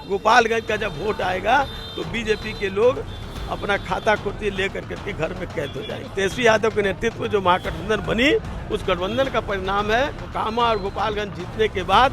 गोपालगंज का जब वोट आएगा तो बीजेपी के लोग अपना खाता खुर्ची लेकर करके घर में कैद हो जाएंगे। तेजस्वी यादव के नेतृत्व में जो महागठबंधन बनी, उस गठबंधन का परिणाम है कामा और गोपालगंज जीतने के बाद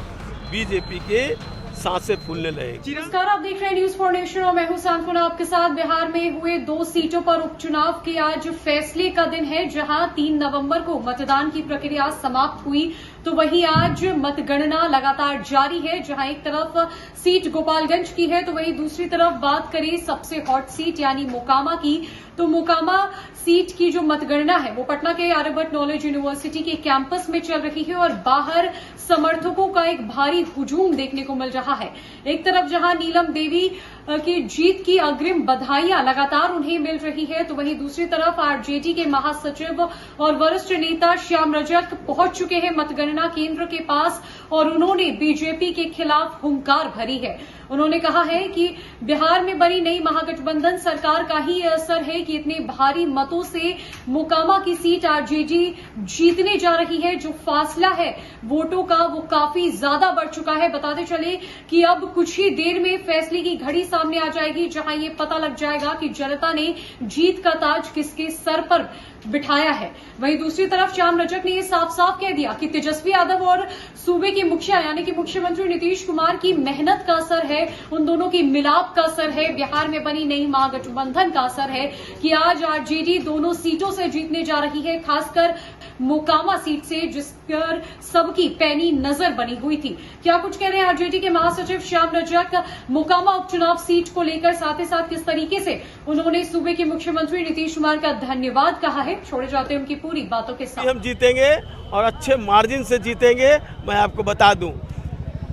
बीजेपी के सांसें फूलने लगेगी। नमस्कार, आप देख रहे हैं न्यूज फॉर नेशन और मैं हूं सांत्वना आपके साथ। बिहार में हुए 2 सीटों पर उपचुनाव के आज फैसले का दिन है, जहां 3 नवंबर को मतदान की प्रक्रिया समाप्त हुई, तो वहीं आज मतगणना लगातार जारी है। जहां एक तरफ सीट गोपालगंज की है, तो वहीं दूसरी तरफ बात करें सबसे हॉट सीट यानी मोकामा की, तो मोकामा सीट की जो मतगणना है वो पटना के आर्यभट्ट नॉलेज यूनिवर्सिटी के कैंपस में चल रही है और बाहर समर्थकों का एक भारी हुजूम देखने को मिल रहा है। एक तरफ जहां नीलम देवी की जीत की अग्रिम बधाइयां लगातार उन्हें मिल रही है, तो वहीं दूसरी तरफ आरजेडी के महासचिव और वरिष्ठ नेता श्याम रजक पहुंच चुके हैं मतगणना केंद्र के पास और उन्होंने बीजेपी के खिलाफ हुंकार भरी है। उन्होंने कहा है कि बिहार में बनी नई महागठबंधन सरकार का ही असर है कि इतने भारी मतों से मोकामा की सीट आरजेडी जीतने जा रही है। जो फासला है वोटों का वो काफी ज्यादा बढ़ चुका है। बताते चले कि अब कुछ ही देर में फैसले की घड़ी सामने आ जाएगी, जहां ये पता लग जाएगा कि जनता ने जीत का ताज किसके सर पर बिठाया है। वहीं दूसरी तरफ श्याम रजक ने ये साफ साफ कह दिया कि तेजस्वी यादव और सूबे के मुखिया यानी कि मुख्यमंत्री नीतीश कुमार की मेहनत का असर है, उन दोनों की मिलाप का असर है, बिहार में बनी नई महागठबंधन का असर है कि आज आरजेडी दोनों सीटों से जीतने जा रही है, खासकर मोकामा सीट से जिस पर सबकी पैनी नजर बनी हुई थी। क्या कुछ कह रहे हैं आरजेडी के महासचिव श्याम रजक मोकामा उपचुनाव सीट को लेकर, साथ ही साथ किस तरीके से उन्होंने सूबे के मुख्यमंत्री नीतीश कुमार का धन्यवाद कहा है, छोड़े जाते हैं उनकी पूरी बातों के साथ। हम जीतेंगे और अच्छे मार्जिन से जीतेंगे। मैं आपको बता दूं,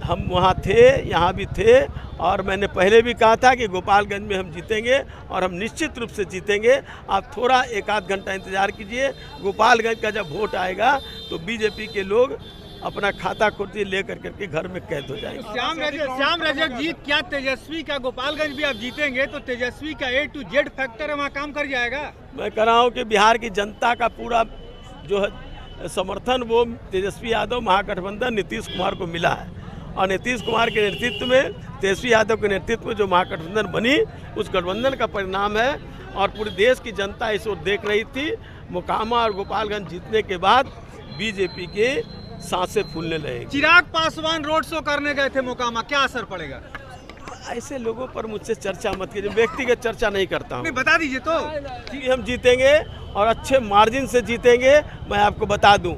हम वहाँ थे, यहाँ भी थे और मैंने पहले भी कहा था कि गोपालगंज में हम जीतेंगे और हम निश्चित रूप से जीतेंगे। आप थोड़ा 1-8 घंटा इंतजार कीजिए। गोपालगंज का जब वोट आएगा तो बीजेपी के लोग अपना खाता खुर्ची लेकर करके घर में कैद हो जाएंगे। श्याम रजक जी, क्या तेजस्वी का गोपालगंज भी आप जीतेंगे तो तेजस्वी का A to Z फैक्टर है वहाँ काम कर जाएगा? मैं कह रहा हूँ कि बिहार की जनता का पूरा जो है समर्थन वो तेजस्वी यादव महागठबंधन नीतीश कुमार को मिला है और नीतीश कुमार के नेतृत्व में, तेजस्वी यादव के नेतृत्व में जो महागठबंधन बनी, उस गठबंधन का परिणाम है और पूरे देश की जनता इस ओर देख रही थी। मोकामा और गोपालगंज जीतने के बाद बीजेपी के सांसें फूलने लगेगी। चिराग पासवान रोड शो करने गए थे मोकामा, क्या असर पड़ेगा? ऐसे लोगों पर मुझसे चर्चा मत कीजिए, व्यक्तिगत चर्चा नहीं करता हूँ। नहीं, बता दीजिए तो। हम जीतेंगे और अच्छे मार्जिन से जीतेंगे। मैं आपको बता दूं,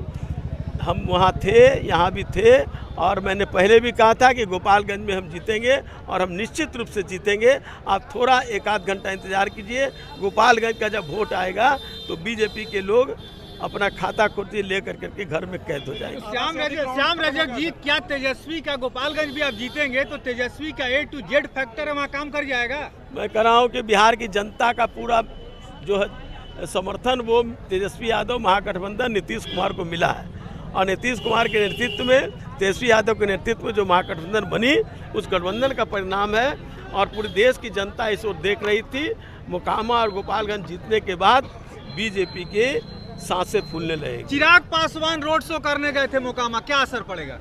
हम वहाँ थे, यहाँ भी थे और मैंने पहले भी कहा था कि गोपालगंज में हम जीतेंगे और हम निश्चित रूप से जीतेंगे। आप थोड़ा 1-8 घंटा इंतजार कीजिए। गोपालगंज का जब वोट आएगा तो बीजेपी के लोग अपना खाता खुर्ची लेकर करके घर में कैद हो जाएंगे। श्याम रजक जी, क्या तेजस्वी का गोपालगंज भी आप जीतेंगे तो तेजस्वी का A to Z फैक्टर है वहाँ काम कर जाएगा? मैं कह रहा हूँ कि बिहार की जनता का पूरा जो है समर्थन वो तेजस्वी यादव महागठबंधन नीतीश कुमार को मिला है और नीतीश कुमार के नेतृत्व में, तेजस्वी यादव के नेतृत्व में जो महागठबंधन बनी, उस गठबंधन का परिणाम है और पूरे देश की जनता इस ओर देख रही थी। मोकामा और गोपालगंज जीतने के बाद बीजेपी के सांसें फूलने लगेगी। चिराग पासवान रोड शो करने गए थे मोकामा, क्या असर पड़ेगा?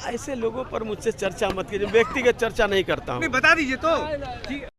ऐसे लोगों पर मुझसे चर्चा मत कीजिए, व्यक्तिगत चर्चा नहीं करता हूँ। नहीं, बता दीजिए तो।